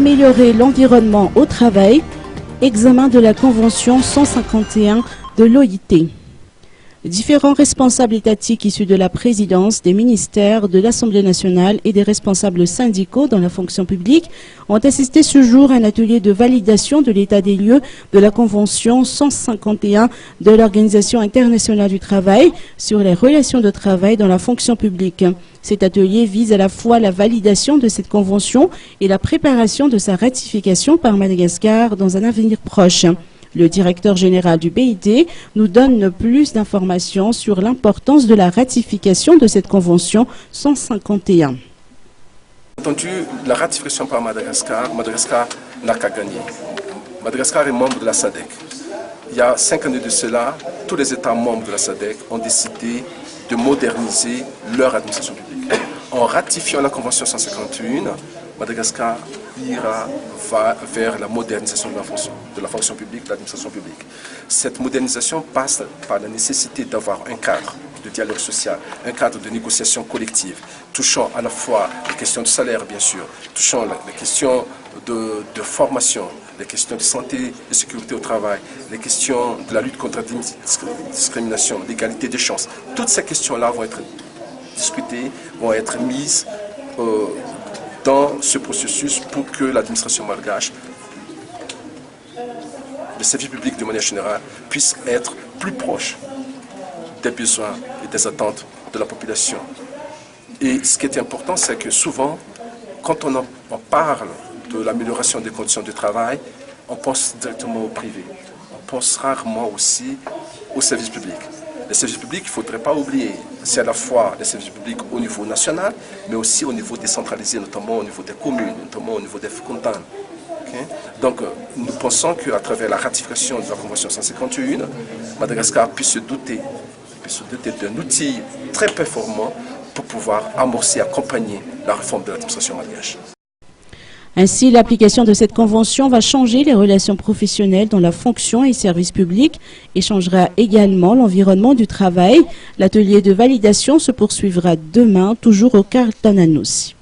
améliorer l'environnement au travail, examen de la Convention 151 de l'OIT. Différents responsables étatiques issus de la présidence, des ministères, de l'Assemblée nationale et des responsables syndicaux dans la fonction publique ont assisté ce jour à un atelier de validation de l'état des lieux de la Convention 151 de l'Organisation internationale du travail sur les relations de travail dans la fonction publique. Cet atelier vise à la fois la validation de cette convention et la préparation de sa ratification par Madagascar dans un avenir proche. Le directeur général du BIT nous donne plus d'informations sur l'importance de la ratification de cette convention 151. Entendu, la ratification par Madagascar n'a qu'à gagner. Madagascar est membre de la SADC. Il y a 5 années de cela, tous les États membres de la SADC ont décidé de moderniser leur administration publique. En ratifiant la convention 151, Madagascar ira vers la modernisation de la fonction publique, de l'administration publique. Cette modernisation passe par la nécessité d'avoir un cadre de dialogue social, un cadre de négociation collective, touchant à la fois les questions de salaire, bien sûr, touchant les questions de formation, les questions de santé et sécurité au travail, les questions de la lutte contre la discrimination, l'égalité des chances. Toutes ces questions-là vont être discutées, vont être mises dans ce processus pour que l'administration malgache, le service public de manière générale, puisse être plus proche des besoins et des attentes de la population. Et ce qui est important, c'est que souvent, quand on parle de l'amélioration des conditions de travail, on pense directement au privé. On pense rarement aussi au service public. Les services publics, il ne faudrait pas oublier, c'est à la fois les services publics au niveau national, mais aussi au niveau décentralisé, notamment au niveau des communes, notamment au niveau des cantons. Okay? Donc, nous pensons qu'à travers la ratification de la Convention 151, Madagascar puisse se doter d'un outil très performant pour pouvoir amorcer et accompagner la réforme de l'administration malgache. Ainsi, l'application de cette convention va changer les relations professionnelles dans la fonction et services publics et changera également l'environnement du travail. L'atelier de validation se poursuivra demain, toujours au Carl Tananous.